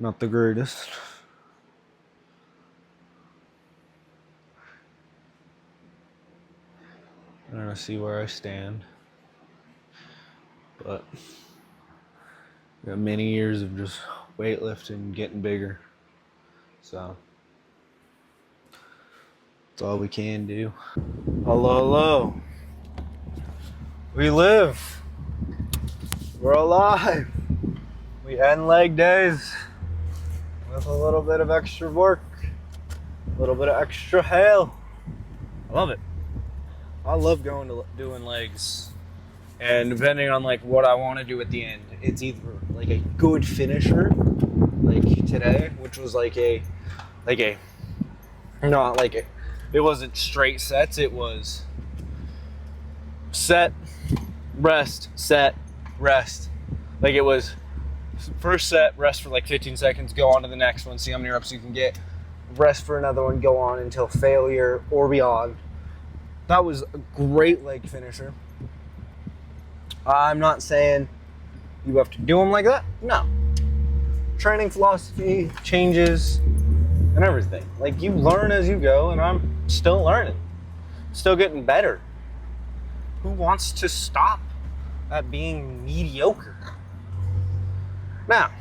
Not the greatest. I'm gonna see where I stand. But got many years of just weightlifting, getting bigger. So that's all we can do. Hello, hello. We live. We're alive. We end leg days with a little bit of extra work, a little bit of extra hail. I love it. I love going to doing legs. And depending on like what I want to do at the end, it's either like a good finisher, like today, which was it wasn't straight sets. It was set, rest, set, rest. Like it was first set, rest for like 15 seconds, go on to the next one, see how many reps you can get, rest for another one, go on until failure or beyond. That was a great leg finisher. I'm not saying you have to do them like that. No. Training philosophy changes and everything. Like you learn as you go, and I'm still learning. Still getting better. Who wants to stop at being mediocre? Now,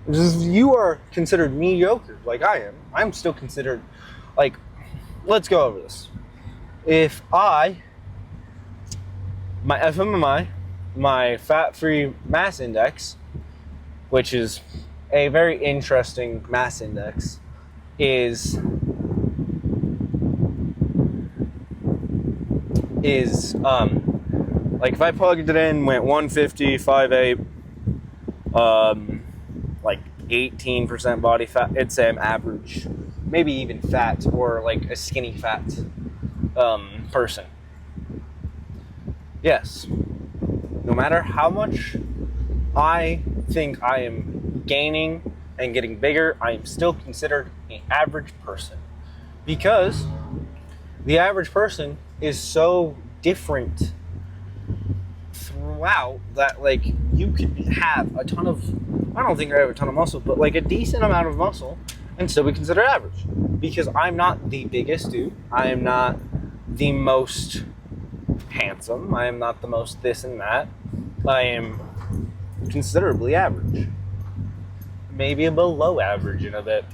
if you are considered mediocre like I am, I'm still considered like, let's go over this. If my FMMI, my fat-free mass index, which is a very interesting mass index, is like if I plugged it in, went 150, 5'8", like 18% body fat, it'd say I'm average, maybe even fat, or like a skinny fat person. Yes, no matter how much I think I am gaining and getting bigger, I am still considered an average person, because the average person is so different throughout that, like, you could have a ton of, I don't think I have a ton of muscle, but like a decent amount of muscle and still be considered average, because I'm not the biggest dude, I am not the most handsome, I am not the most this and that, I am considerably average, maybe a below average in a bit,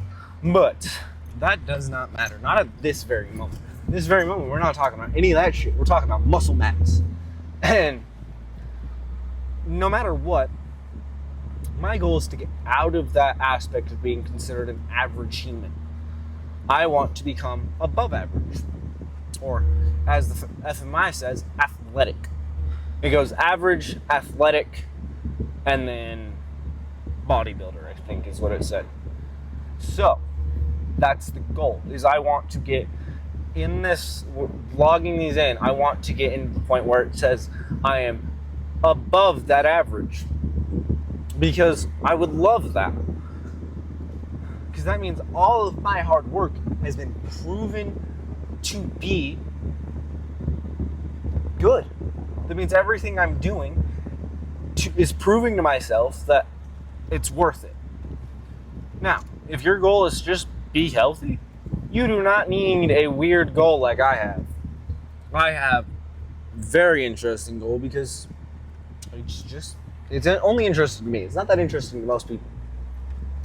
but that does not matter, not at this very moment. This very moment, we're not talking about any of that shit. We're talking about muscle mass. And no matter what, my goal is to get out of that aspect of being considered an average human. I want to become above average, or as the FMI says, athletic. It goes average, athletic, and then bodybuilder, I think is what it said. So that's the goal, is I want to get in this, logging these in, I want to get in the point where it says I am above that average, because I would love that, because that means all of my hard work has been proven to be good. That means everything I'm doing is proving to myself that it's worth it. Now, if your goal is just be healthy, you do not need a weird goal like I have. I have a very interesting goal, because it's only interesting to me. It's not that interesting to most people.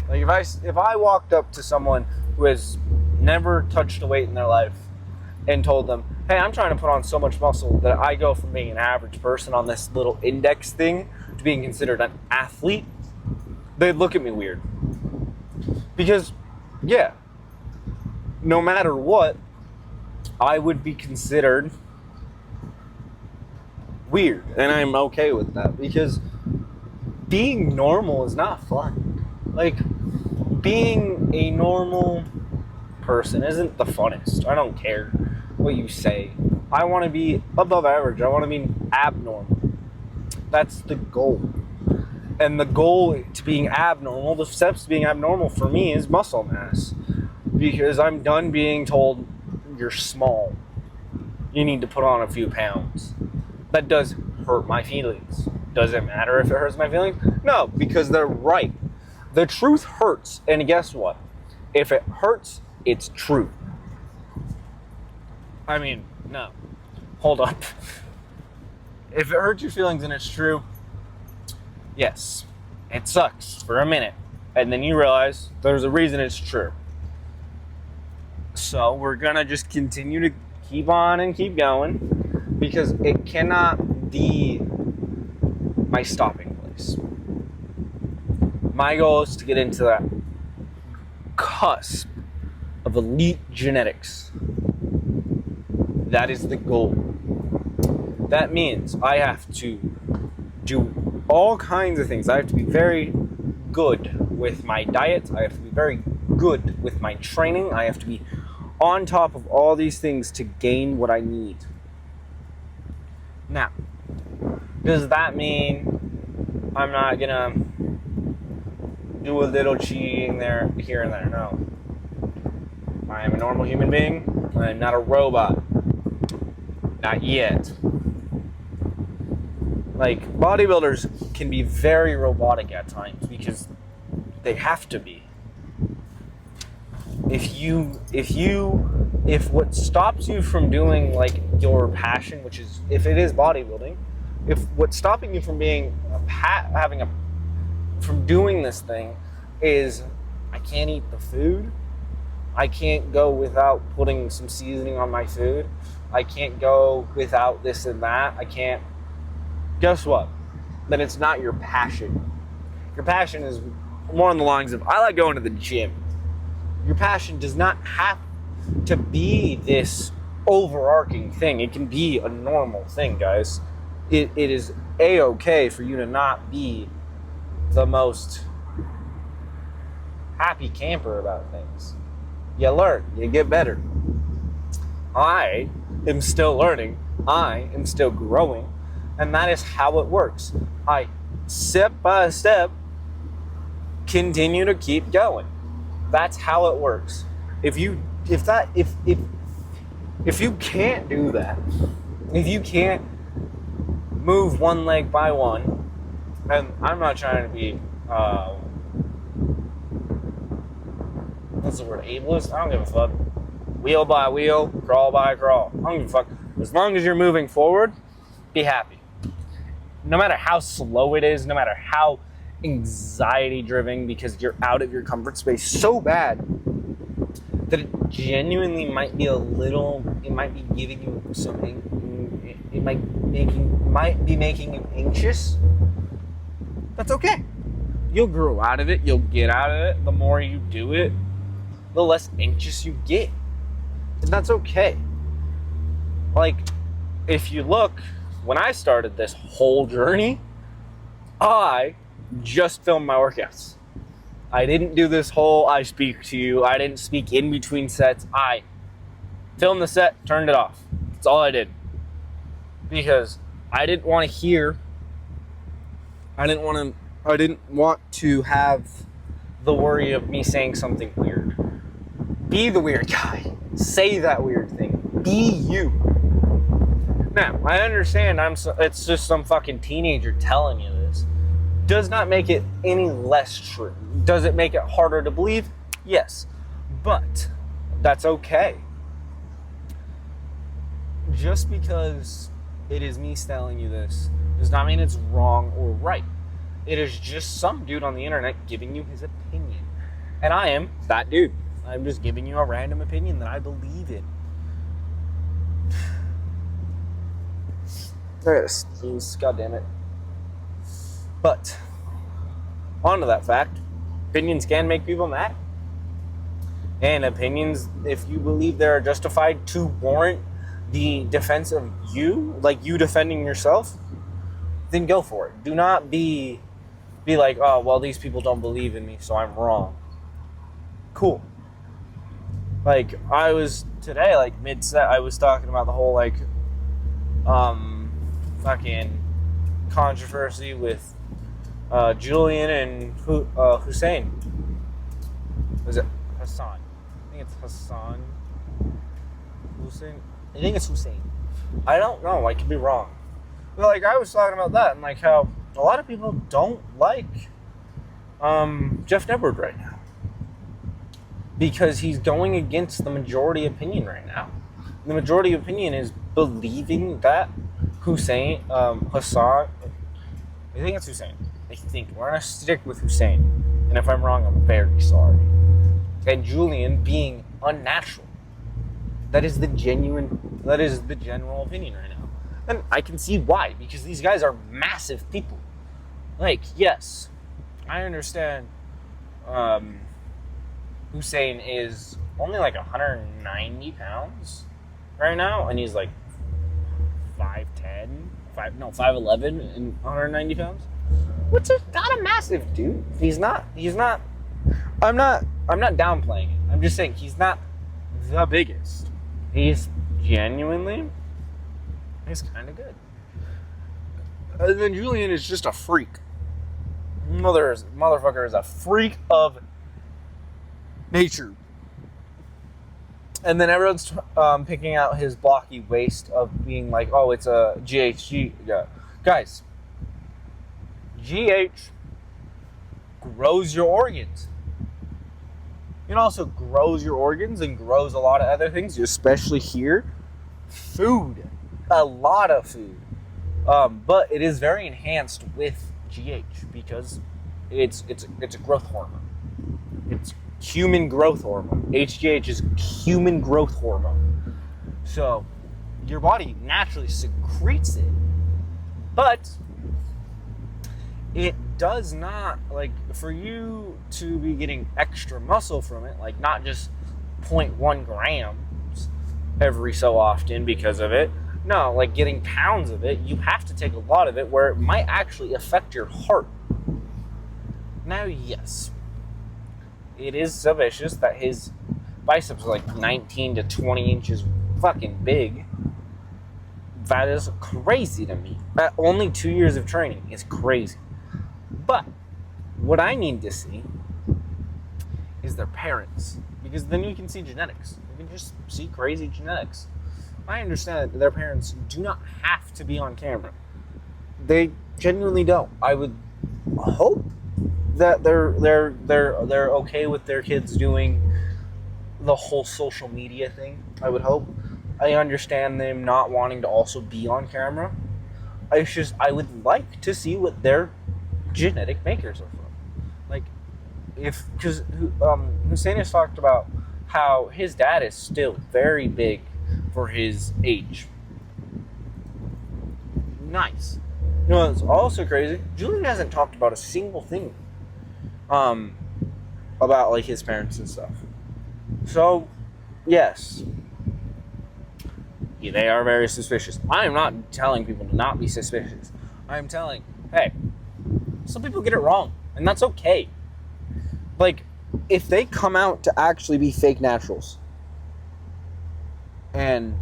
Like if I walked up to someone who has never touched a weight in their life and told them, hey, I'm trying to put on so much muscle that I go from being an average person on this little index thing to being considered an athlete, they'd look at me weird. Because, yeah, no matter what, I would be considered weird, and I'm okay with that, because being normal is not fun. Like, being a normal person isn't the funnest. I don't care what you say. I want to be above average. I want to be abnormal. That's the goal. And the goal to being abnormal, the steps to being abnormal for me is muscle mass. Because I'm done being told you're small. You need to put on a few pounds. That does hurt my feelings. Does it matter if it hurts my feelings? No, because they're right. The truth hurts, and guess what? If it hurts, it's true. I mean, no. Hold up. If it hurts your feelings and it's true, yes, it sucks for a minute. And then you realize there's a reason it's true. So we're going to just continue to keep on and keep going, because it cannot be my stopping place. My goal is to get into that cusp of elite genetics. That is the goal. That means I have to do all kinds of things. I have to be very good with my diet. I have to be very good with my training. I have to be on top of all these things to gain what I need. Now, does that mean I'm not gonna do a little cheating there, here and there? No. I am a normal human being. I am not a robot. Not yet. Like, bodybuilders can be very robotic at times because they have to be. If what stops you from doing like your passion, which is, if it is bodybuilding, if what's stopping you from being from doing this thing is, I can't eat the food, I can't go without putting some seasoning on my food, I can't go without this and that, I can't, guess what? Then it's not your passion. Your passion is more on the lines of, I like going to the gym. Your passion does not have to be this overarching thing. It can be a normal thing, guys. It is a-okay for you to not be the most happy camper about things. You learn, you get better. I am still learning. I am still growing. And that is how it works. I, step by step, continue to keep going. That's how it works. If you can't do that, if you can't move one leg by one, and I'm not trying to be what's the word, ableist? I don't give a fuck. Wheel by wheel, crawl by crawl. I don't give a fuck. As long as you're moving forward, be happy. No matter how slow it is, no matter how anxiety driven, because you're out of your comfort space so bad that it genuinely might be it might be giving you something, it might be making you anxious. That's okay. You'll grow out of it, you'll get out of it. The more you do it, the less anxious you get. And that's okay. Like, if you look, when I started this whole journey, I just filmed my workouts. I didn't do this whole I speak to you. I didn't speak in between sets. I filmed the set, turned it off. That's all I did. Because I didn't want to hear, I didn't want to have the worry of me saying something weird. Be the weird guy. Say that weird thing. Be you. Now, I understand it's just some fucking teenager telling you this. Does not make it any less true. Does it make it harder to believe? Yes. But that's okay. Just because it is me telling you this does not mean it's wrong or right. It is just some dude on the internet giving you his opinion. And I am that dude. I'm just giving you a random opinion that I believe in. There it is. God damn it. But, onto that fact, opinions can make people mad. And opinions, if you believe they're justified to warrant the defense of you, like you defending yourself, then go for it. Do not be like, oh, well, these people don't believe in me, so I'm wrong. Cool. Like, I was, today, like, mid-set, I was talking about the whole, like, fucking controversy with Julian and Hussein. Was it Hassan? I think it's Hassan. Hussein? I think it's Hussein. I don't know. I could be wrong. But, like, I was talking about that and, like, how a lot of people don't like Jeff Edward right now, because he's going against the majority opinion right now. The majority opinion is believing that Hassan, I think it's Hussein. I think we're gonna stick with Hussein, and if I'm wrong, I'm very sorry. And Julian being unnatural. That is the general opinion right now, and I can see why, because these guys are massive people. Like, yes, I understand. Hussein is only like 190 pounds right now, and he's like 5'10", 5'11", and 190 pounds, which is not a massive dude. He's not. I'm not downplaying it. I'm just saying he's not the biggest. He's genuinely. He's kind of good. And then Julian is just a freak. Motherfucker is a freak of nature. And then everyone's picking out his blocky waist of being like, oh, it's a GHG. Yeah. Guys, GH grows your organs. It also grows your organs and grows a lot of other things, especially here. Food. A lot of food. But it is very enhanced with GH because it's a growth hormone. It's human growth hormone. HGH is human growth hormone. So your body naturally secretes it. But it does not, like, for you to be getting extra muscle from it, like not just 0.1 grams every so often because of it. No, like getting pounds of it, you have to take a lot of it where it might actually affect your heart. Now, yes, it is suspicious that his biceps are like 19 to 20 inches fucking big. That is crazy to me. At only 2 years of training is crazy. But what I need to see is their parents, because then you can see genetics. You can just see crazy genetics. I understand that their parents do not have to be on camera. They genuinely don't. I would hope that they're okay with their kids doing the whole social media thing. I would hope. I understand them not wanting to also be on camera. It's just I would like to see what their genetic makers are from. Like, because Hussein has talked about how his dad is still very big for his age. Nice. You know, it's also crazy. Julian hasn't talked about a single thing about like his parents and stuff. So, yes. Yeah, they are very suspicious. I am not telling people to not be suspicious. I am telling, hey, some people get it wrong, and that's okay. Like, if they come out to actually be fake naturals, and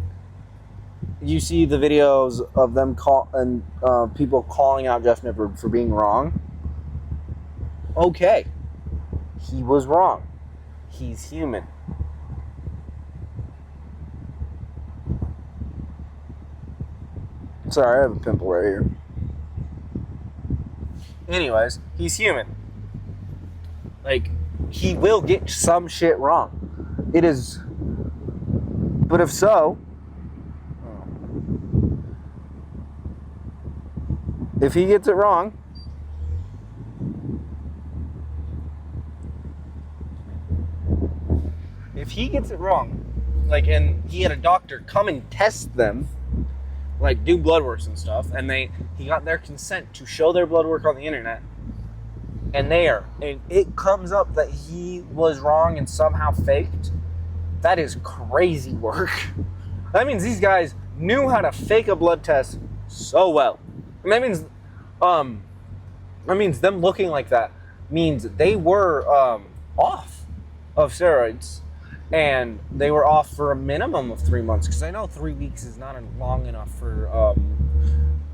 you see the videos of them people calling out Jeff Nippard for being wrong, okay, he was wrong. He's human. Sorry, I have a pimple right here. Anyways, he's human. Like, he will get some shit wrong. It is... But if so... If he gets it wrong... If he gets it wrong, like, and he had a doctor come and test them, like, do blood works and stuff, and he got their consent to show their blood work on the internet, and it comes up that he was wrong and somehow faked, that is crazy work. That means these guys knew how to fake a blood test so well. And that means them looking like that means they were off of steroids. And they were off for a minimum of 3 months, because I know 3 weeks is not long enough for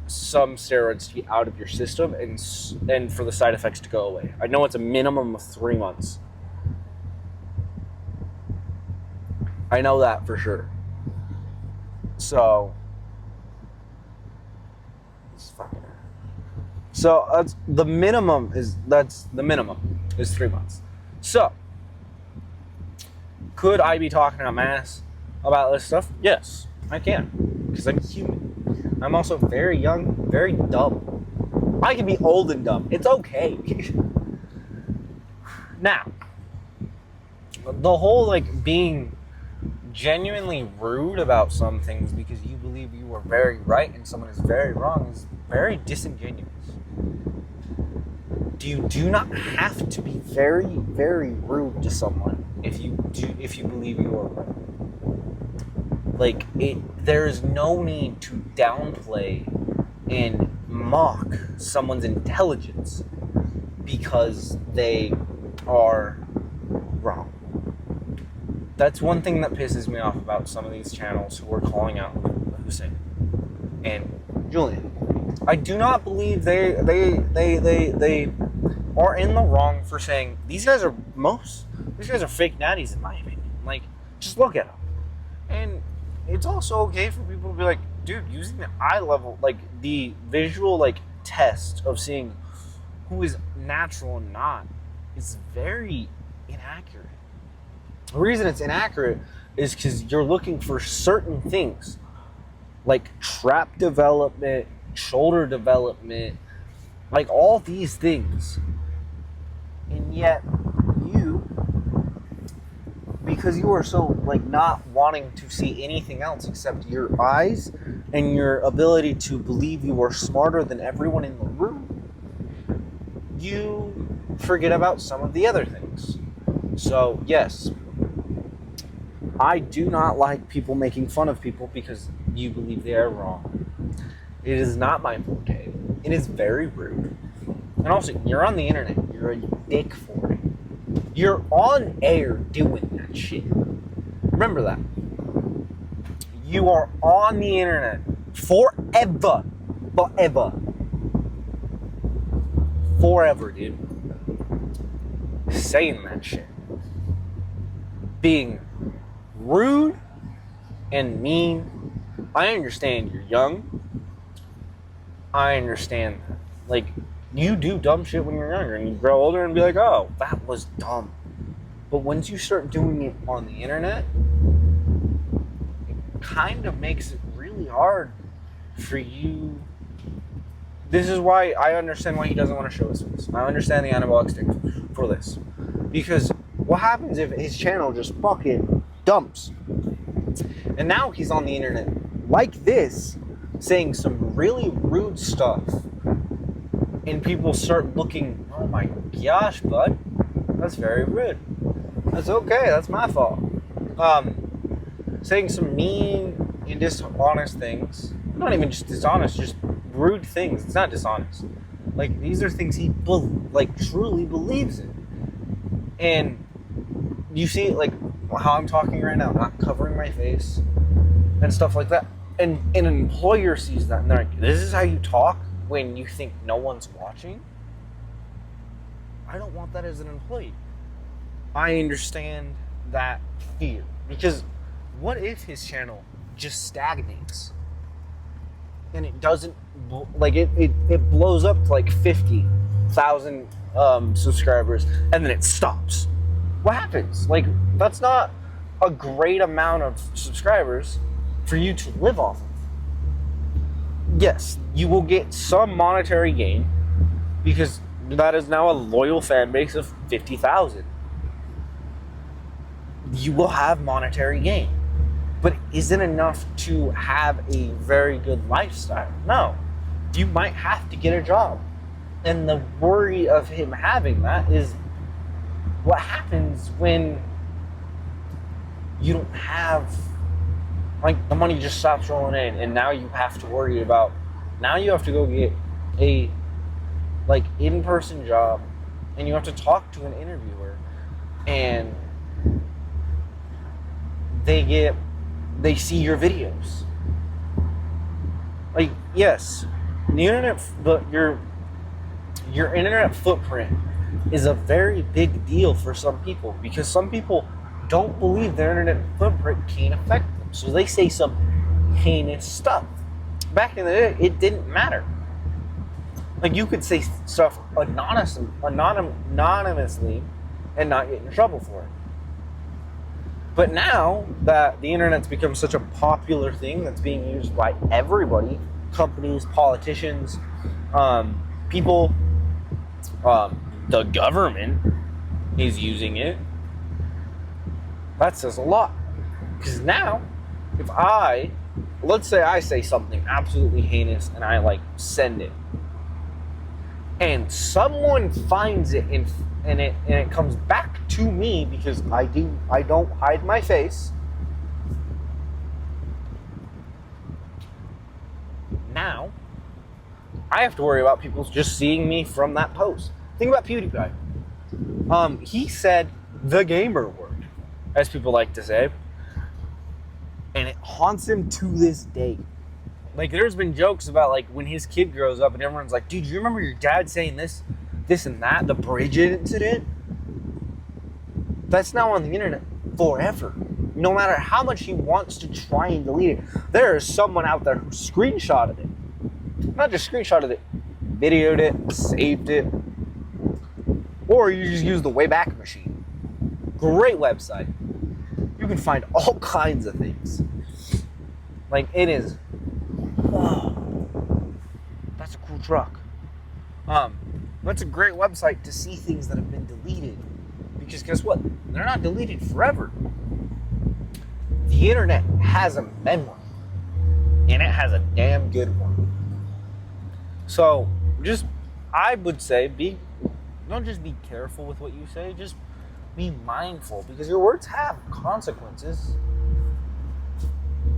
some steroids to be out of your system and for the side effects to go away. I know it's a minimum of 3 months. I know that for sure. So that's the minimum is 3 months. So could I be talking a mass about this stuff? Yes, I can, because I'm human. I'm also very young, very dumb. I can be old and dumb. It's okay. Now, the whole like being genuinely rude about some things because you believe you are very right and someone is very wrong is very disingenuous. You do not have to be very, very rude to someone if you believe you are right. Like there is no need to downplay and mock someone's intelligence because they are wrong. That's one thing that pisses me off about some of these channels who are calling out Hussein and Julian. I do not believe they are in the wrong for saying these guys are fake natties in my opinion. Like, just look at them. And it's also okay for people to be like, dude, using the eye level, like the visual like test of seeing who is natural and not is very inaccurate. The reason it's inaccurate is because you're looking for certain things like trap development, shoulder development, like all these things. And yet you, because you are so like not wanting to see anything else except your eyes and your ability to believe you are smarter than everyone in the room, you forget about some of the other things. So yes, I do not like people making fun of people because you believe they are wrong. It is not my forte. It is very rude. And also, you're on the internet. You're a dick for it. You're on air doing that shit. Remember that. You are on the internet forever. Forever, dude. Saying that shit. Being rude and mean. I understand you're young. I understand that. Like, you do dumb shit when you're younger and you grow older and be like, oh, that was dumb. But once you start doing it on the internet, it kind of makes it really hard for you. This is why I understand why he doesn't want to show his face. I understand the anabolic sticks for this. Because what happens if his channel just fucking dumps? And now he's on the internet like this, saying some really rude stuff. And people start looking, oh my gosh, bud, that's very rude. That's okay, that's my fault. Saying some mean and dishonest things. Not even just dishonest, just rude things. It's not dishonest. Like, these are things he truly believes in. And you see, like, how I'm talking right now, not covering my face and stuff like that. And an employer sees that and they're like, this is how you talk when you think no one's watching? I don't want that as an employee. I understand that fear. Because what if his channel just stagnates? And it doesn't, like, it blows up to like 50,000 subscribers and then it stops. What happens? Like, that's not a great amount of subscribers for you to live off of. Yes, you will get some monetary gain because that is now a loyal fan base of 50,000. You will have monetary gain, but it isn't enough to have a very good lifestyle. No, you might have to get a job. And the worry of him having that is what happens when you don't have, like, the money just stops rolling in and now you have to worry about, now you have to go get a, like, in-person job and you have to talk to an interviewer and they see your videos. Like, yes, the internet, your internet footprint is a very big deal for some people because some people don't believe their internet footprint can affect them. So they say some heinous stuff. Back in the day, it didn't matter. Like, you could say stuff anonymously and not get in trouble for it. But now that the internet's become such a popular thing that's being used by everybody, companies, politicians, people, the government is using it, that says a lot. Because now, let's say I say something absolutely heinous and I send it, and someone finds it and it comes back to me, because I don't hide my face. Now I have to worry about people just seeing me from that post. Think about PewDiePie. He said the gamer word, as people like to say, and it haunts him to this day. There's been jokes about when his kid grows up and everyone's like, dude, you remember your dad saying this and that, the bridge incident? That's now on the internet forever. No matter how much he wants to try and delete it, there is someone out there who screenshotted it. Not just screenshotted it, videoed it, saved it, or you just use the Wayback Machine. Great website. You can find all kinds of things. It is. Whoa, that's a cool truck. That's a great website to see things that have been deleted. Because guess what? They're not deleted forever. The internet has a memory. And it has a damn good one. So, I would say, don't just be careful with what you say, just be mindful. Because your words have consequences.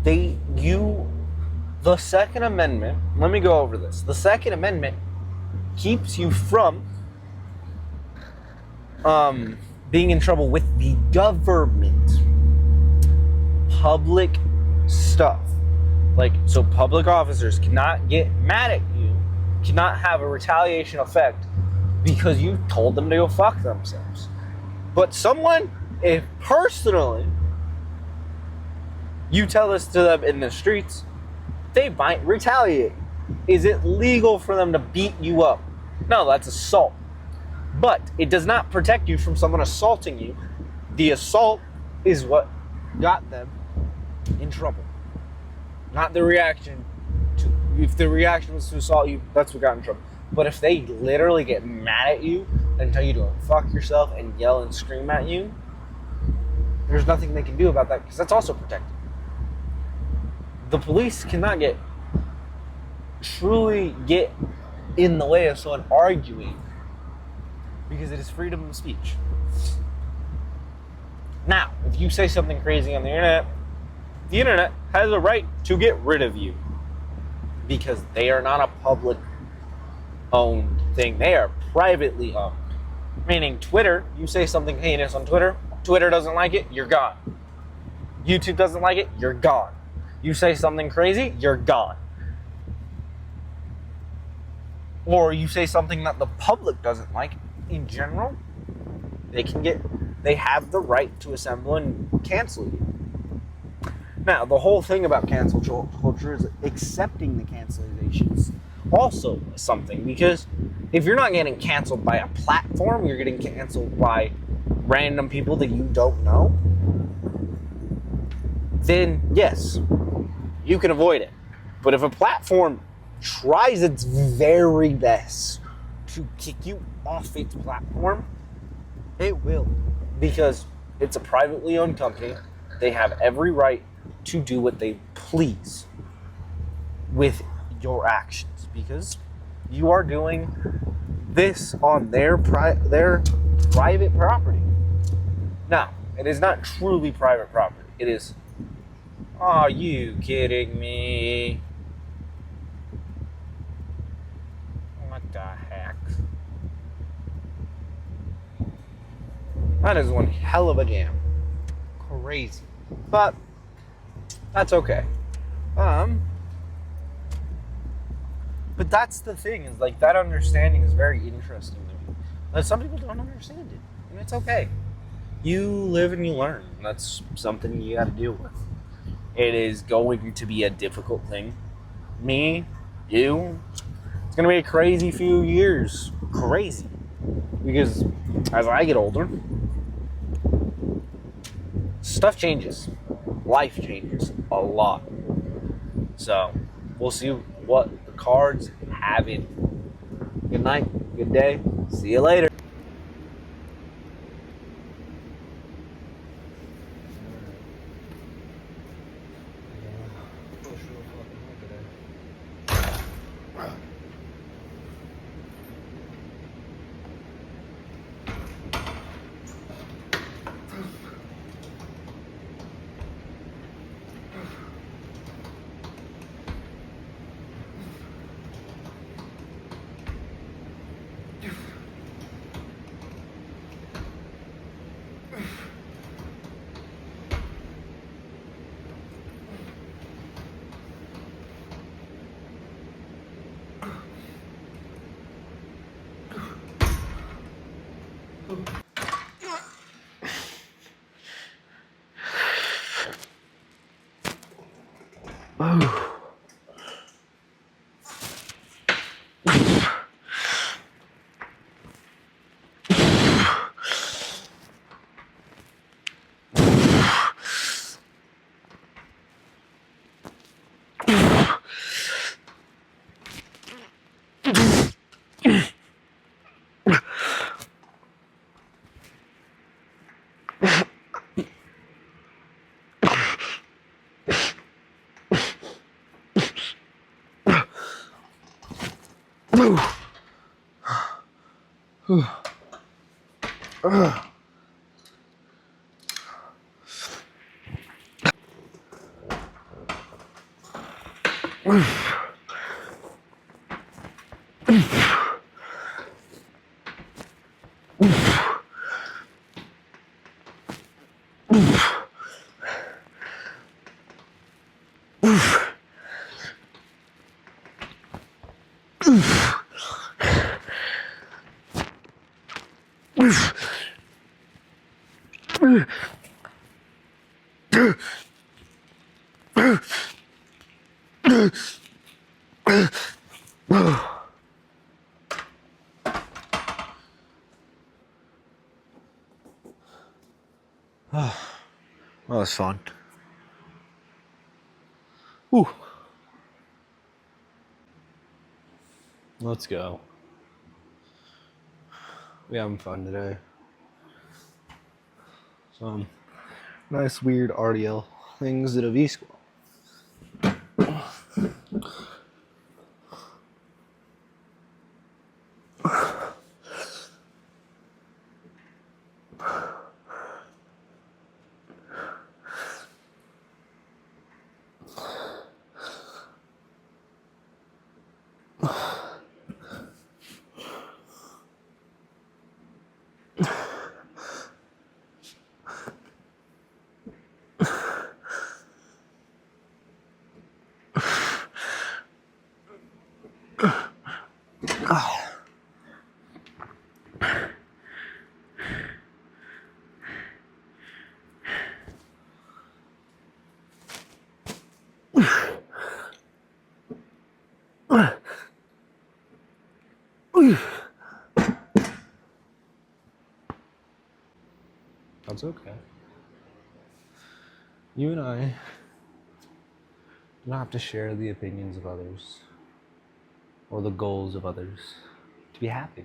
The Second Amendment, let me go over this. The Second Amendment keeps you from being in trouble with the government. Public stuff. So public officers cannot get mad at you, cannot have a retaliation effect because you told them to go fuck themselves. But if personally you tell this to them in the streets, they might retaliate. Is it legal for them to beat you up? No, that's assault. But it does not protect you from someone assaulting you. The assault is what got them in trouble. Not the reaction. If the reaction was to assault you, that's what got in trouble. But if they literally get mad at you and tell you to fuck yourself and yell and scream at you, there's nothing they can do about that, because that's also protected. The police cannot truly get in the way of someone arguing, because it is freedom of speech. Now, if you say something crazy on the internet has a right to get rid of you, because they are not a public owned thing. They are privately owned. Meaning Twitter, you say something heinous on Twitter, Twitter doesn't like it, you're gone. YouTube doesn't like it, you're gone. You say something crazy, you're gone. Or you say something that the public doesn't like, in general, they have the right to assemble and cancel you. Now, the whole thing about cancel culture is accepting the cancellations also something, because if you're not getting canceled by a platform, you're getting canceled by random people that you don't know, then yes, you can avoid it. But if a platform tries its very best to kick you off its platform, it will, because it's a privately owned company. They have every right to do what they please with your actions, because you are doing this on their private property. Now, it is not truly private property. It is, are you kidding me? What the heck? That is one hell of a jam. Crazy. But that's okay. But that's the thing, is like, that understanding is very interesting to me. But some people don't understand it, and it's okay. You live and you learn. That's something you got to deal with. It is going to be a difficult thing. Me, you, it's going to be a crazy few years. Crazy. Because as I get older, stuff changes. Life changes a lot. So, we'll see what the cards have in. Good night. Good day. See you later. That was fun. Whew. Let's go. We having fun today. Some nice weird RDL things at a V-School. That's okay. You and I do not have to share the opinions of others or the goals of others to be happy.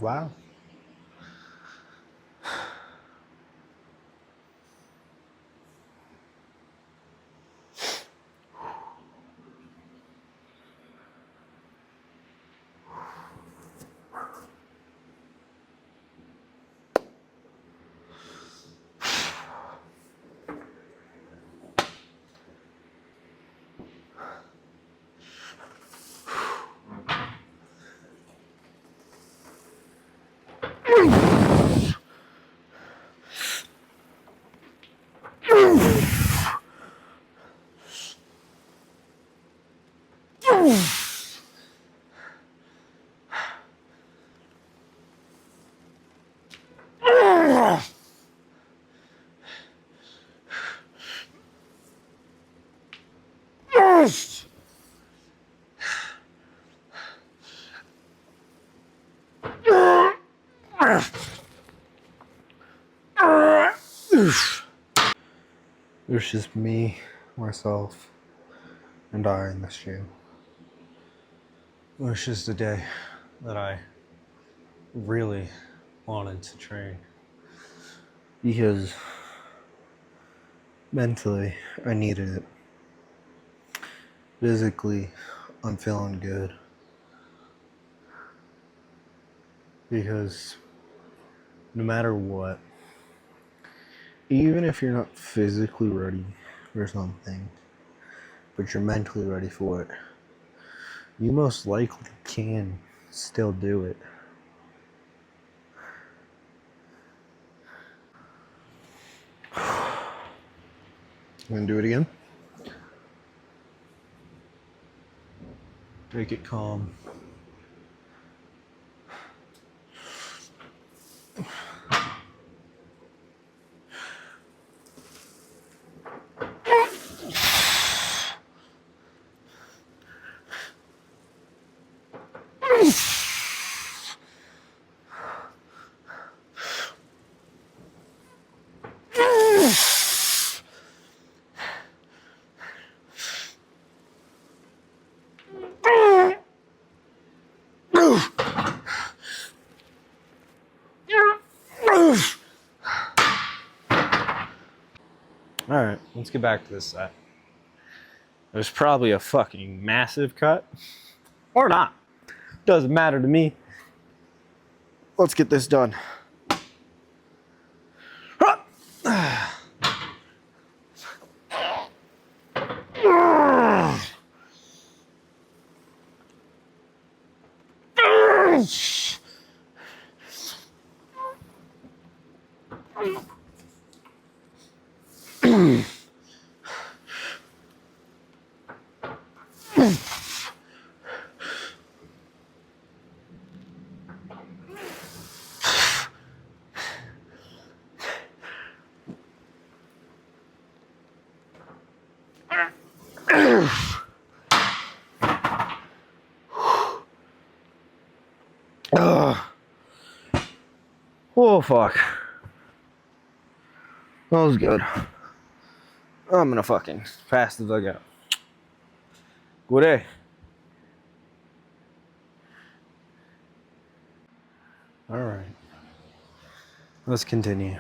Wow. There's just me, myself, and I in this gym. It was just a day that I really wanted to train because mentally I needed it. Physically, I'm feeling good because no matter what, even if you're not physically ready for something, but you're mentally ready for it, you most likely can still do it. I'm gonna do it again. Make it calm. Alright, let's get back to this set. It was probably a fucking massive cut. Or not. Doesn't matter to me. Let's get this done. Oh, fuck. That was good. I'm gonna fucking pass the dugout. Good day. Alright. Let's continue.